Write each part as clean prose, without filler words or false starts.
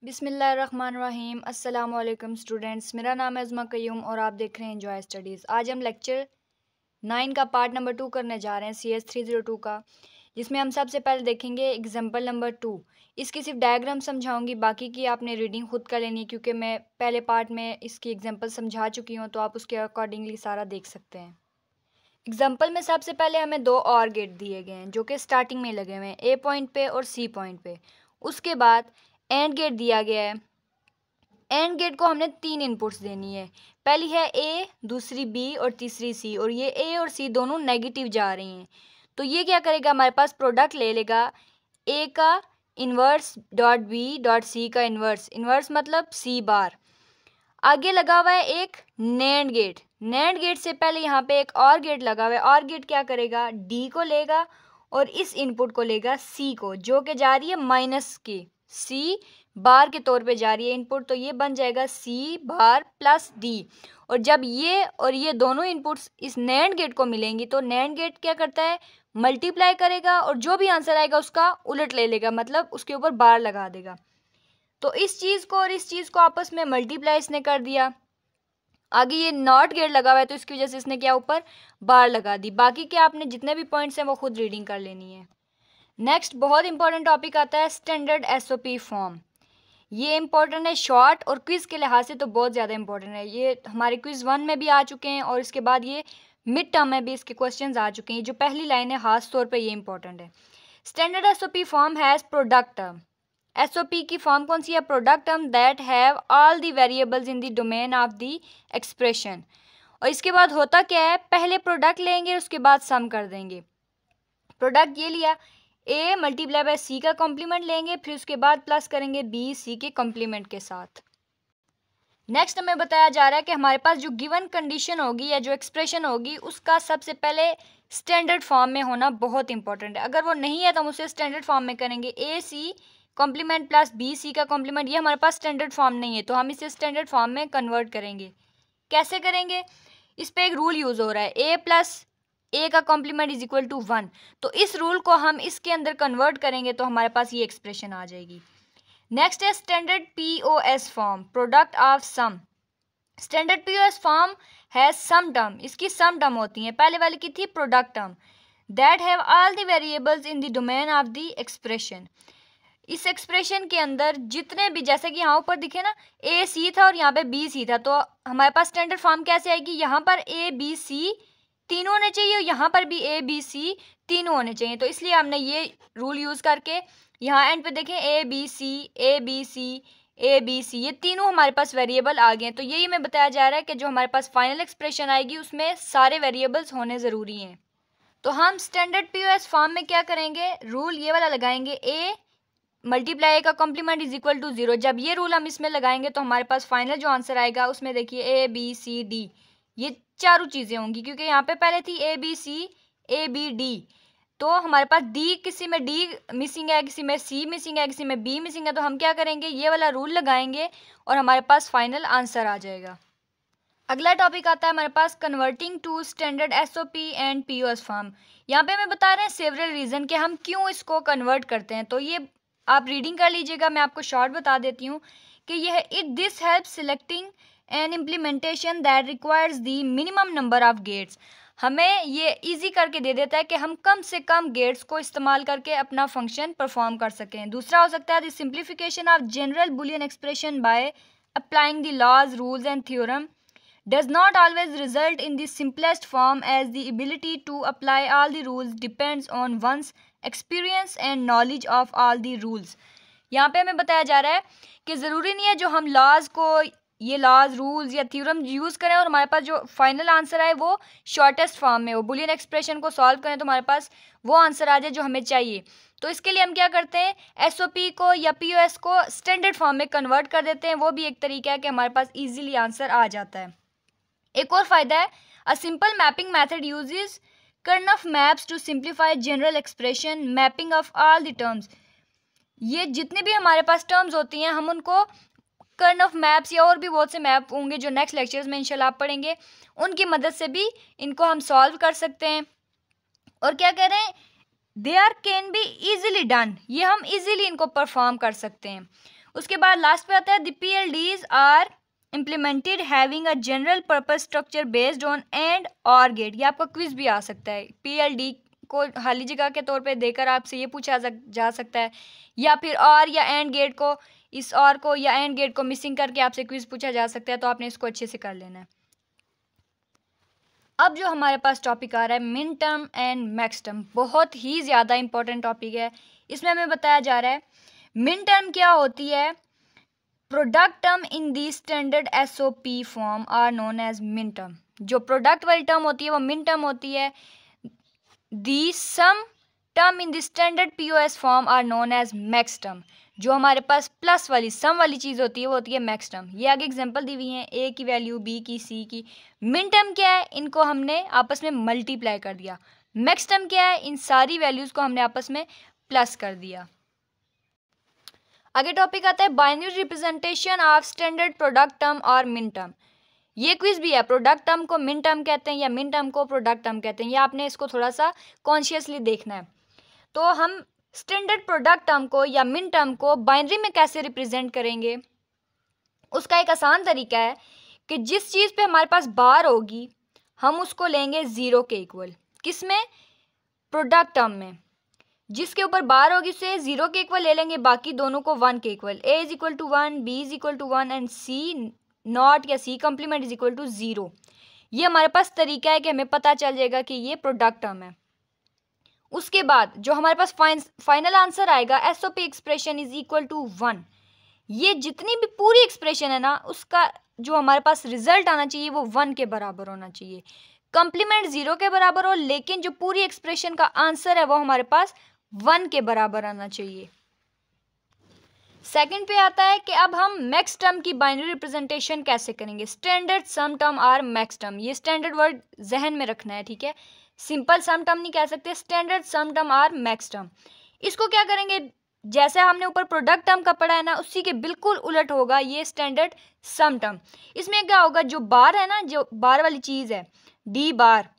बिस्मिल्लाहिर्रहमानिर्रहीम। अस्सलाम वालेकुम स्टूडेंट्स, मेरा नाम है अज़मा क़य्यूम और आप देख रहे हैं एंजॉय स्टडीज़। आज हम लेक्चर 9 का पार्ट नंबर 2 करने जा रहे हैं CS 302 का, जिसमें हम सबसे पहले देखेंगे एग्जांपल नंबर 2। इसकी सिर्फ डायग्राम समझाऊंगी, बाकी की आपने रीडिंग खुद कर लेनी है क्योंकि मैं पहले पार्ट में इसकी एग्जाम्पल समझा चुकी हूँ, तो आप उसके अकॉर्डिंगली सारा देख सकते हैं। एग्जाम्पल में सबसे पहले हमें 2 और गेट दिए गए हैं जो कि स्टार्टिंग में लगे हुए हैं, A पॉइंट पे और C पॉइंट पे। उसके बाद एंड गेट दिया गया है। एंड गेट को हमने 3 इनपुट्स देनी है, पहली है A, दूसरी B और तीसरी C, और ये A और C दोनों नेगेटिव जा रही हैं। तो ये क्या करेगा, हमारे पास प्रोडक्ट ले लेगा A का inverse dot B dot C का इन्वर्स, इन्वर्स मतलब C बार। आगे लगा हुआ है एक नैंड गेट। नैंड गेट से पहले यहाँ पे एक और गेट लगा हुआ है। और गेट क्या करेगा, D को लेगा और इस इनपुट को लेगा C को, जो कि जा रही है माइनस की, C बार के तौर पे जा रही है इनपुट, तो ये बन जाएगा C बार प्लस D। और जब ये और ये दोनों इनपुट्स इस नैंड गेट को मिलेंगी तो नैंड गेट क्या करता है, मल्टीप्लाई करेगा और जो भी आंसर आएगा उसका उलट ले लेगा, मतलब उसके ऊपर बार लगा देगा। तो इस चीज़ को और इस चीज़ को आपस में मल्टीप्लाई इसने कर दिया। आगे ये नॉट गेट लगा हुआ है तो इसकी वजह से इसने क्या ऊपर बार लगा दी। बाकी के आपने जितने भी पॉइंट्स हैं वो खुद रीडिंग कर लेनी है। नेक्स्ट बहुत इंपॉर्टेंट टॉपिक आता है स्टैंडर्ड SOP फॉर्म। ये इंपॉर्टेंट है शॉर्ट और क्विज के लिहाज से तो बहुत ज़्यादा इंपॉर्टेंट है। ये हमारे क्विज 1 में भी आ चुके हैं और इसके बाद ये मिड टर्म में भी इसके क्वेश्चंस आ चुके हैं। जो पहली लाइन है खास तौर पे ये इंपॉर्टेंट है। Standard SOP form has product term. SOP की फॉर्म कौन सी है, product term that have all the variables in the domain of the expression. और इसके बाद होता क्या है, पहले प्रोडक्ट लेंगे उसके बाद सम कर देंगे। प्रोडक्ट ये लिया, A मल्टीप्लाई बाय C का कॉम्प्लीमेंट लेंगे, फिर उसके बाद प्लस करेंगे B C के कॉम्प्लीमेंट के साथ। नेक्स्ट हमें बताया जा रहा है कि हमारे पास जो गिवन कंडीशन होगी या जो एक्सप्रेशन होगी उसका सबसे पहले स्टैंडर्ड फॉर्म में होना बहुत इंपॉर्टेंट है। अगर वो नहीं है तो हम उसे स्टैंडर्ड फॉर्म में करेंगे। A C complement plus B C का कॉम्प्लीमेंट, ये हमारे पास स्टैंडर्ड फॉर्म नहीं है तो हम इसे स्टैंडर्ड फॉर्म में कन्वर्ट करेंगे। कैसे करेंगे, इस पर एक रूल यूज़ हो रहा है, A प्लस A का कॉम्प्लीमेंट इज इक्वल टू 1। तो इस रूल को हम इसके अंदर कन्वर्ट करेंगे तो हमारे पास ये एक्सप्रेशन आ जाएगी। नेक्स्ट है standard POS form, product of sum. Standard POS form है सम टर्म, इसकी सम टर्म होती है। पहले वाली की थी product term, that have all the variables in the domain of the expression. इस एक्सप्रेशन के अंदर जितने भी, जैसे कि यहाँ ऊपर दिखे ना A C था और यहाँ पे B C था, तो हमारे पास स्टैंडर्ड फॉर्म कैसे आएगी, यहाँ पर A B C तीनों होने चाहिए और यहाँ पर भी A B C तीनों होने चाहिए। तो इसलिए हमने ये रूल यूज़ करके यहाँ एंड पे देखें A B C ये तीनों हमारे पास वेरिएबल आ गए हैं। तो यही हमें बताया जा रहा है कि जो हमारे पास फाइनल एक्सप्रेशन आएगी उसमें सारे वेरिएबल्स होने ज़रूरी हैं। तो हम स्टैंडर्ड POS फॉर्म में क्या करेंगे, रूल ये वाला लगाएंगे, A मल्टीप्लाई का कॉम्प्लीमेंट इज इक्वल टू 0। जब ये रूल हम इसमें लगाएंगे तो हमारे पास फाइनल जो आंसर आएगा उसमें देखिए A B C D ये चारों चीज़ें होंगी, क्योंकि यहाँ पे पहले थी A B C A B D, तो हमारे पास D, किसी में D मिसिंग है, किसी में C मिसिंग है, किसी में B मिसिंग है। तो हम क्या करेंगे, ये वाला रूल लगाएंगे और हमारे पास फाइनल आंसर आ जाएगा। अगला टॉपिक आता है हमारे पास converting to standard SOP and POS form. यहाँ पे हमें बता रहे हैं सेवरल रीज़न कि हम क्यों इसको कन्वर्ट करते हैं। तो ये आप रीडिंग कर लीजिएगा, मैं आपको शॉर्ट बता देती हूँ कि यह this help selecting an implementation that requires the minimum number of gates. हमें ये इजी करके दे देता है कि हम कम से कम गेट्स को इस्तेमाल करके अपना फंक्शन परफॉर्म कर सकें। दूसरा हो सकता है the simplification of general boolean expression by applying the laws rules and theorem does not always result in the simplest form, as the ability to apply all the rules depends on one's experience and knowledge of all the rules। यहाँ पे हमें बताया जा रहा है कि ज़रूरी नहीं है जो हम लॉज को, ये लॉज रूल्स या थ्योरम यूज़ करें और हमारे पास जो फाइनल आंसर आए वो शॉर्टेस्ट फॉर्म में हो। बुलियन एक्सप्रेशन को सॉल्व करें तो हमारे पास वो आंसर आ जाए जो हमें चाहिए। तो इसके लिए हम क्या करते हैं, SOP को या POS को स्टैंडर्ड फॉर्म में कन्वर्ट कर देते हैं। वो भी एक तरीका है कि हमारे पास ईजिली आंसर आ जाता है। एक और फायदा है, a simple mapping method uses Karnaugh maps to simplify general expression mapping of all the terms. ये जितने भी हमारे पास टर्म्स होती हैं हम उनको कर्नफ मैप्स या और भी बहुत से मैप होंगे जो नेक्स्ट लेक्चर्स में इंशाल्लाह आप पढ़ेंगे, उनकी मदद से भी इनको हम सॉल्व कर सकते हैं। और क्या कह रहे हैं, they are can be easily done, ये हम ईजिली इनको परफॉर्म कर सकते हैं। उसके बाद लास्ट पे आता है the PLDs are implemented having a general purpose structure based on and or gate. ये आपका क्विज भी आ सकता है, PLD को खाली जगह के तौर पे देकर आपसे ये पूछा जा सकता है, या फिर और या एंड गेट को, इस और को या एंड गेट को मिसिंग करके आपसे क्विज पूछा जा सकता है। तो आपने इसको अच्छे से कर लेना है। अब जो हमारे पास टॉपिक आ रहा है min term and max term, बहुत ही ज़्यादा इंपॉर्टेंट टॉपिक है। इसमें हमें बताया जा रहा है मिन टर्म क्या होती है। Product term in the standard SOP form are known as min term. जो प्रोडक्ट वाली टर्म होती है वो मिन टर्म होती है। The sum term in the standard POS form are known as max term. जो हमारे पास प्लस वाली सम वाली चीज़ होती है वो होती है मैक्स टर्म। ये आगे एग्जांपल दी हुई हैं, A की वैल्यू, B की, C की। मिन टर्म क्या है, इनको हमने आपस में मल्टीप्लाई कर दिया। मैक्स टर्म क्या है, इन सारी वैल्यूज़ को हमने आपस में प्लस कर दिया। आगे टॉपिक आता है binary representation of standard product term और मिन टर्म। ये क्विज भी है, प्रोडक्ट टर्म को मिन टर्म कहते हैं या मिन टर्म को प्रोडक्ट टर्म कहते हैं। ये आपने इसको थोड़ा सा कॉन्शियसली देखना है। तो हम स्टैंडर्ड प्रोडक्ट टर्म को या मिन टर्म को बाइनरी में कैसे रिप्रेजेंट करेंगे, उसका एक आसान तरीका है कि जिस चीज़ पे हमारे पास बार होगी हम उसको लेंगे 0 के इक्वल। किस में, प्रोडक्ट टर्म में। जिसके ऊपर बार होगी उसे 0 के इक्वल ले लेंगे, बाकी दोनों को 1 के equal. A is equal to 1, B is equal to 1 and C not या C complement is equal to 0। ये हमारे पास तरीका है कि हमें पता चल जाएगा कि ये प्रोडक्ट टर्म है। उसके बाद जो हमारे पास फाइनल आंसर आएगा SOP expression is equal to 1। ये जितनी भी पूरी एक्सप्रेशन है ना, उसका जो हमारे पास रिजल्ट आना चाहिए वो 1 के बराबर होना चाहिए। कम्प्लीमेंट 0 के बराबर हो, लेकिन जो पूरी एक्सप्रेशन का आंसर है वो हमारे पास 1 के बराबर आना चाहिए। सेकंड पे आता है कि अब हम मैक्स टर्म की बाइनरी रिप्रेजेंटेशन कैसे करेंगे। स्टैंडर्ड सम टर्म आर मैक्स टर्म, ये स्टैंडर्ड वर्ड जहन में रखना है, ठीक है। सिंपल सम टर्म नहीं कह सकते, स्टैंडर्ड सम टर्म आर मैक्स टर्म। इसको क्या करेंगे, जैसे हमने ऊपर प्रोडक्ट टर्म का पढ़ा है ना, उसी के बिल्कुल उलट होगा ये स्टैंडर्ड सम टर्म। इसमें क्या होगा, जो बार है ना, जो बार वाली चीज़ है D बार,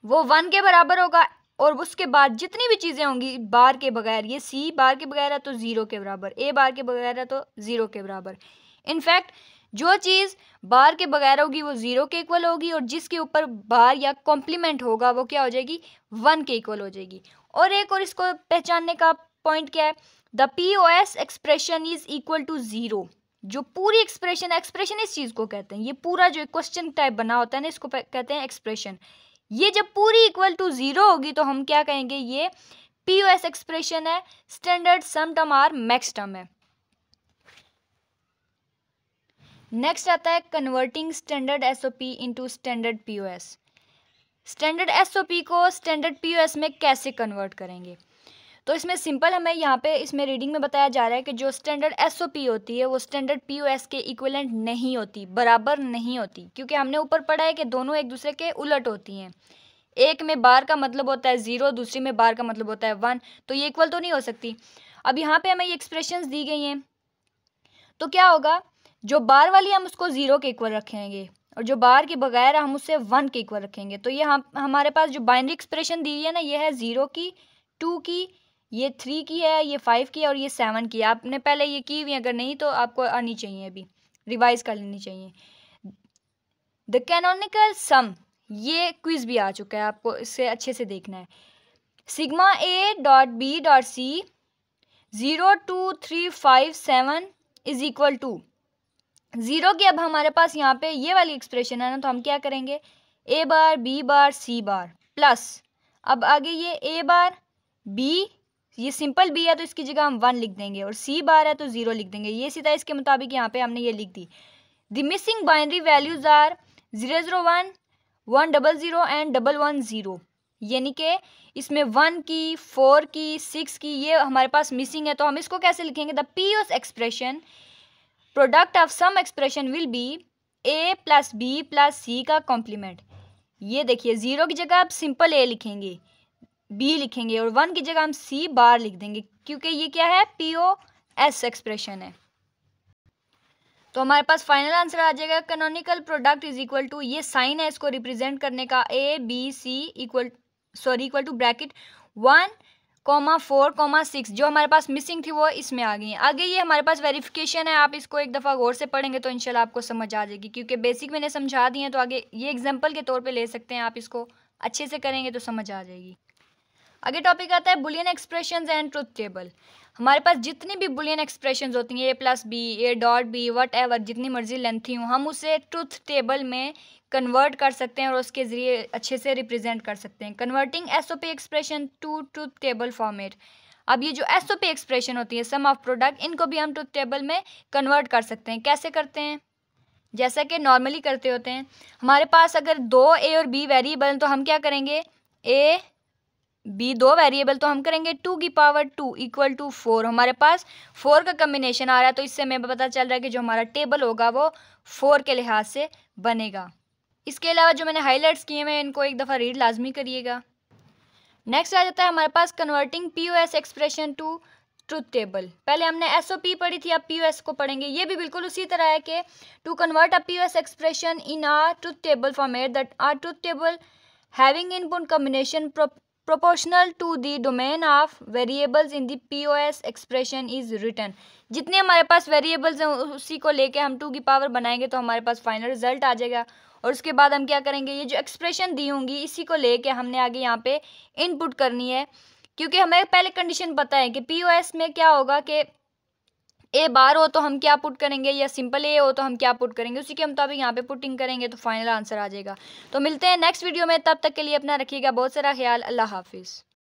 वो 1 के बराबर होगा, और उसके बाद जितनी भी चीज़ें होंगी बार के बगैर, ये C बार के बगैर है तो 0 के बराबर, A बार के बगैर है तो 0 के बराबर। इनफैक्ट जो चीज़ बार के बगैर होगी वो 0 के इक्वल होगी, और जिसके ऊपर बार या कॉम्प्लीमेंट होगा वो क्या हो जाएगी, 1 के इक्वल हो जाएगी। और एक और इसको पहचानने का पॉइंट क्या है, the POS expression is equal to 0। जो पूरी एक्सप्रेशन इस चीज़ को कहते हैं, ये पूरा जो क्वेश्चन टाइप बना होता है ना, इसको कहते हैं एक्सप्रेशन। ये जब पूरी इक्वल टू 0 होगी तो हम क्या कहेंगे, ये POS एक्सप्रेशन है, स्टैंडर्ड सम टर्म आर मैक्स टर्म है। नेक्स्ट आता है converting standard SOP into standard POS। Standard SOP को स्टैंडर्ड POS में कैसे कन्वर्ट करेंगे, तो इसमें सिंपल हमें यहाँ पे इसमें रीडिंग में बताया जा रहा है कि जो स्टैंडर्ड SOP होती है वो स्टैंडर्ड POS के इक्विवेलेंट नहीं होती, बराबर नहीं होती, क्योंकि हमने ऊपर पढ़ा है कि दोनों एक दूसरे के उलट होती हैं। एक में बार का मतलब होता है 0, दूसरी में बार का मतलब होता है 1, तो ये इक्वल तो नहीं हो सकती। अब यहाँ पे हमें ये एक्सप्रेशंस दी गई हैं, तो क्या होगा, जो बार वाली हम उसको 0 के इक्वल रखेंगे और जो बार के बगैर हम उससे 1 के इक्वल रखेंगे। तो ये हमारे पास जो बाइनरी एक्सप्रेशन दी है ना, ये है 0 की, 2 की, ये 3 की है, ये 5 की है और ये 7 की है। आपने पहले ये की हुई, अगर नहीं तो आपको आनी चाहिए, अभी रिवाइज कर लेनी चाहिए। द कैनोनिकल सम, ये क्विज भी आ चुका है, आपको इससे अच्छे से देखना है। Sigma A dot B dot C 0 2 3 5 7 is equal to 0 की। अब हमारे पास यहाँ पे ये वाली एक्सप्रेशन है ना, तो हम क्या करेंगे, A bar B bar C bar plus, अब आगे ये A बार B, ये सिंपल B है तो इसकी जगह हम 1 लिख देंगे, और C बार है तो 0 लिख देंगे। ये सीधा इसके मुताबिक यहाँ पे हमने ये लिख दी। The missing binary values are 001 100 and 110, यानी कि इसमें 1 की, 4 की, 6 की, ये हमारे पास मिसिंग है। तो हम इसको कैसे लिखेंगे, the POS expression product of sum expression will be A plus B plus C का कॉम्प्लीमेंट। ये देखिए 0 की जगह आप सिंपल A लिखेंगे, B लिखेंगे, और 1 की जगह हम C बार लिख देंगे, क्योंकि ये क्या है, POS एक्सप्रेशन है। तो हमारे पास फाइनल आंसर आ जाएगा canonical product is equal to, ये साइन है इसको रिप्रेजेंट करने का, A B C equal to bracket 1 4,6 जो हमारे पास मिसिंग थी वो इसमें आ गई है। आगे ये हमारे पास वेरिफिकेशन है, आप इसको एक दफ़ा गौर से पढ़ेंगे तो इंशाल्लाह आपको समझ आ जाएगी, क्योंकि बेसिक मैंने समझा दिए हैं तो आगे ये एग्जांपल के तौर पे ले सकते हैं, आप इसको अच्छे से करेंगे तो समझ आ जाएगी। आगे टॉपिक आता है Boolean expressions and truth table. हमारे पास जितनी भी बुलियन एक्सप्रेशंस होती हैं A+B, A.B, वट एवर, जितनी मर्जी लेंथी हो, हम उसे ट्रुथ टेबल में कन्वर्ट कर सकते हैं और उसके ज़रिए अच्छे से रिप्रेजेंट कर सकते हैं। Converting SOP expression to truth table format. अब ये जो SOP एक्सप्रेशन होती है, सम ऑफ प्रोडक्ट, इनको भी हम ट्रुथ टेबल में कन्वर्ट कर सकते हैं। कैसे करते हैं? जैसा कि नॉर्मली करते होते हैं, हमारे पास अगर 2 A और B वेरिएबल तो हम क्या करेंगे, A B 2 वेरिएबल तो हम करेंगे 2 की पावर 2 इक्वल टू 4। हमारे पास 4 का कम्बिनेशन आ रहा है तो इससे हमें पता चल रहा है कि जो हमारा टेबल होगा वो 4 के लिहाज से बनेगा। इसके अलावा जो मैंने हाईलाइट्स किए हैं इनको एक दफ़ा रीड लाजमी करिएगा। नेक्स्ट आ जाता है हमारे पास converting POS expression to truth table. पहले हमने SOP पढ़ी थी, अब POS को पढ़ेंगे। ये भी बिल्कुल उसी तरह है कि to convert a POS expression in a truth table format that are truth table having input combination proportional to the domain of variables in the POS expression is written। जितने हमारे पास वेरिएबल्स हैं उसी को लेके हम 2 की पावर बनाएंगे तो हमारे पास फाइनल रिजल्ट आ जाएगा। और उसके बाद हम क्या करेंगे, ये जो एक्सप्रेशन दी होंगी इसी को लेके हमने आगे यहाँ पे इनपुट करनी है, क्योंकि हमें पहले कंडीशन पता है कि POS में क्या होगा कि A बार हो तो हम क्या पुट करेंगे, या सिंपल A हो तो हम क्या पुट करेंगे, उसी के मुताबिक यहाँ पे पुटिंग करेंगे तो फाइनल आंसर आ जाएगा। तो मिलते हैं नेक्स्ट वीडियो में, तब तक के लिए अपना रखिएगा बहुत सारा ख्याल। अल्लाह हाफिज़।